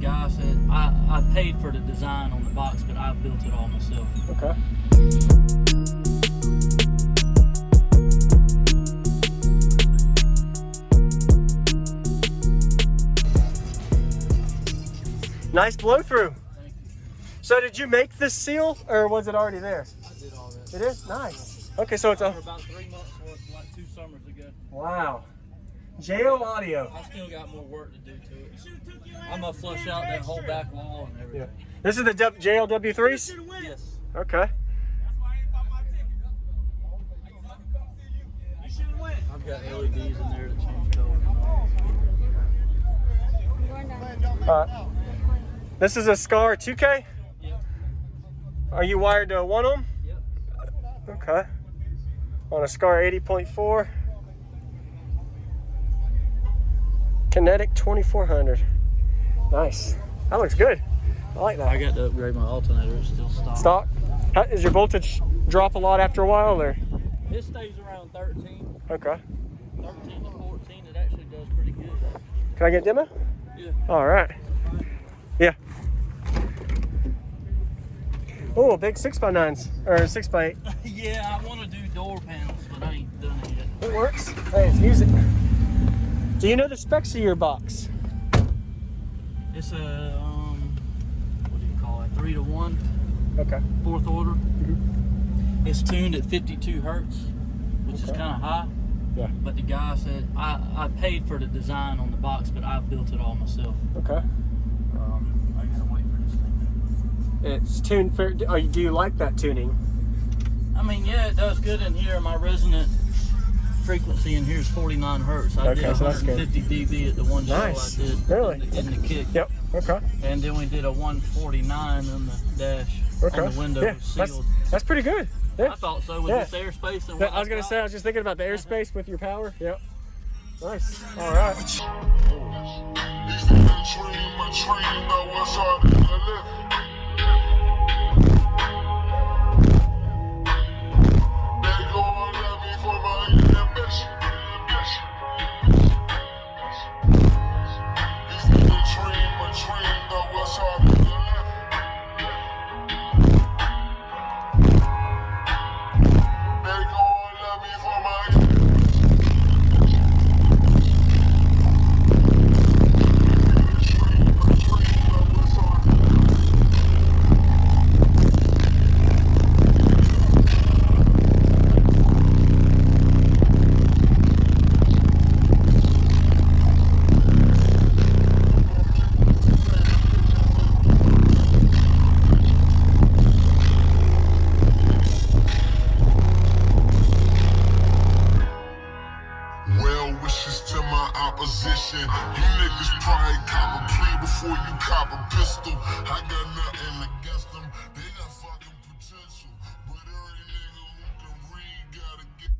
guy said, I paid for the design on the box, but I built it all myself. Okay. Nice blow through. Thank you. So did you make this seal or was it already there? I did all that. It is? Nice. Okay, so it's a... about 3 months worth, like 2 summers ago. Wow. JO Audio. I still got more work to do to it. I'm gonna flush out that whole back wall and everything. Yeah. This is the JLW3s? Yes. Okay. I've got LEDs in there that change color. This is a Skar 2K? Yep. Are you wired to 1 ohm? Yep. Okay. On a Skar 80.4. Kinetic 2400. Nice. That looks good. I like that. I got to upgrade my alternator. It's still stock. Stock? Is your voltage drop a lot after a while, or? It stays around 13. Okay. 13 to 14. It actually does pretty good. Can I get a demo? Yeah. All right. Yeah. Oh, big 6x9s or 6x8. Yeah, I want to do door panels, but I ain't done it yet. It works. Hey, it's music. Do you know the specs of your box? It's a what do you call it? 3 to 1. Okay. 4th order. Mm-hmm. It's tuned at 52 hertz, which is kind of high. Yeah. But the guy said I paid for the design on the box, but I built it all myself. Okay. I gotta wait for this thing. It's tuned for. Do you like that tuning? I mean, yeah, it does good in here. My resonant frequency in here is 49 hertz. I did so that's good. 150 dB at the one show Nice. I did. Really? In the kick. Yep. Okay. And then we did a 149 on the dash. Okay. On the window Yeah, sealed. that's pretty good. Yeah. I thought so with this airspace and I was gonna say, I was just thinking about the airspace with your power. Yep. Nice. All right. Opposition. You niggas probably cop a plea before you cop a pistol. I got nothing against them. They got fucking potential. But every nigga who can read gotta get.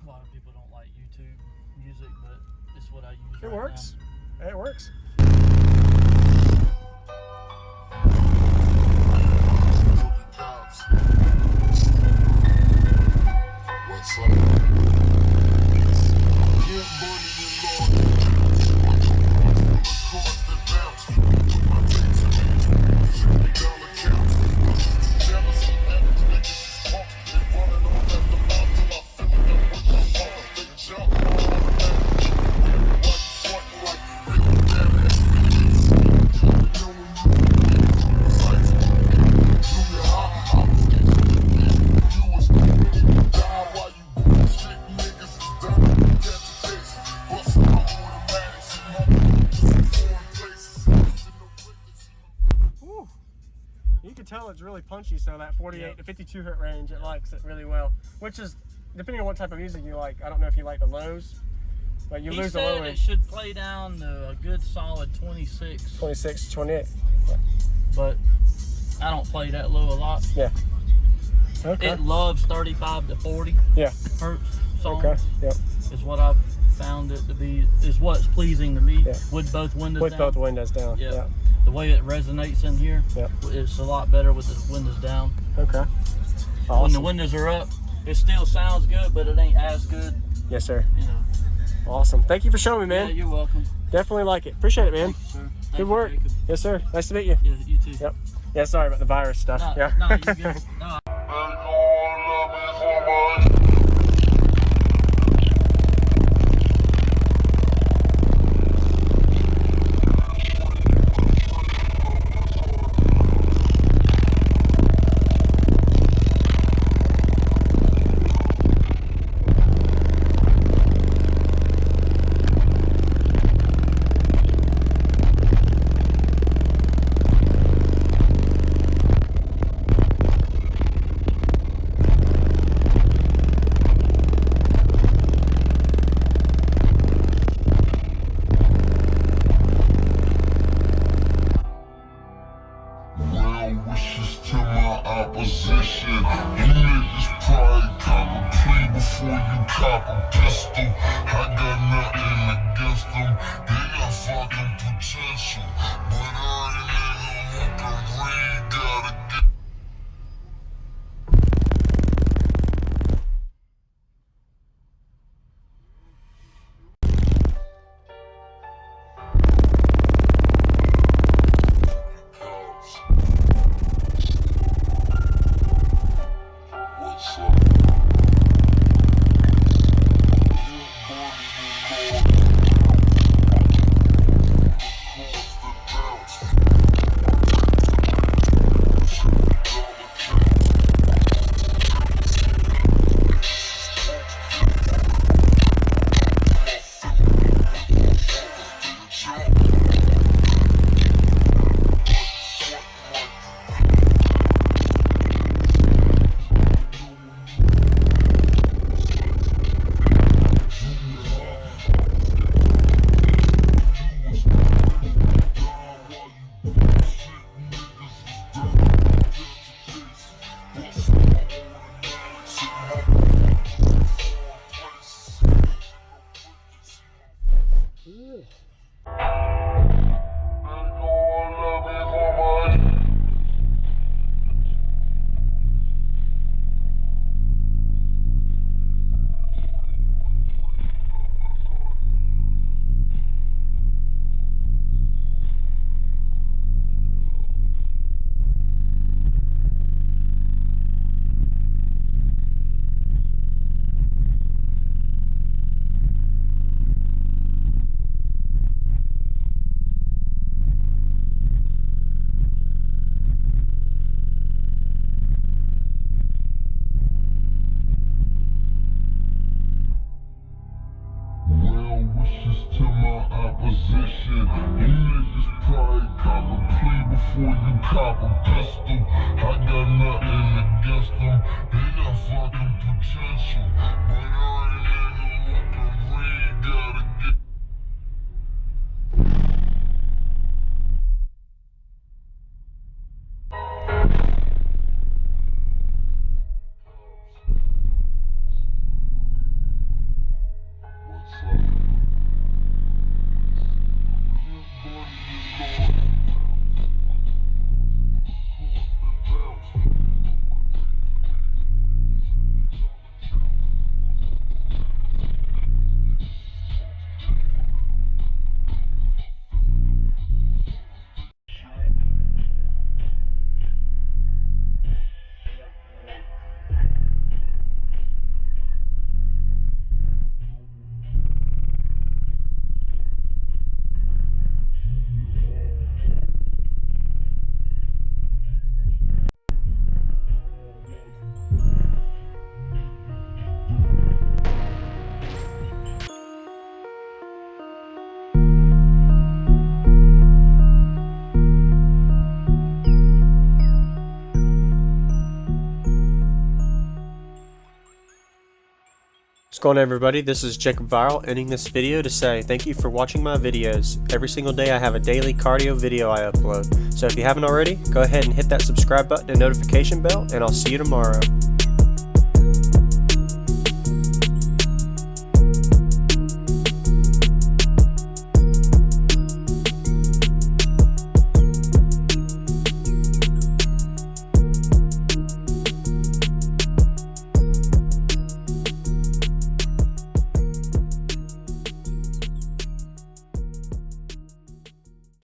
A lot of people don't like YouTube music, but it's what I use. It works. It works. Tell it's really punchy, so that 48 to 52 hertz range, it likes it really well. Which is, depending on what type of music you like, I don't know if you like the lows, but you lose the low end. He said it should play down to a good solid 26. 26, 28. Yeah. But I don't play that low a lot. Yeah. Okay. It loves 35 to 40 hertz songs. Okay. Yep. Is what I've found it to be, is what's pleasing to me. Yeah. With both windows down. With both windows down. Yeah. Yeah. The way it resonates in here, it's a lot better with the windows down. Okay. Awesome. When the windows are up, it still sounds good, but it ain't as good Yes, sir. You know. Awesome. Thank you for showing me, Yeah, man. you're welcome. Definitely like it. Appreciate it, man. Thanks, sir. Good work. Jacob. Yes, sir. Nice to meet you. Yeah, you too. Yep. Yeah, sorry about the virus stuff. No, Yeah. no, you good. No, wishes to my opposition. You niggas probably cop a plea before you cop a pistol. I got nothing against them. They got fucking potential. But every nigga who can read gotta get. Wishes to my opposition. You niggas probably cop a plea before you cop a pistol. I got nothing against them. They got fucking potential. But every nigga who can read gotta get. What's up? What's going on, everybody? This is Jacob Viral, ending this video to say thank you for watching my videos. Every single day I have a daily cardio video I upload. So if you haven't already, go ahead and hit that subscribe button and notification bell, and I'll see you tomorrow.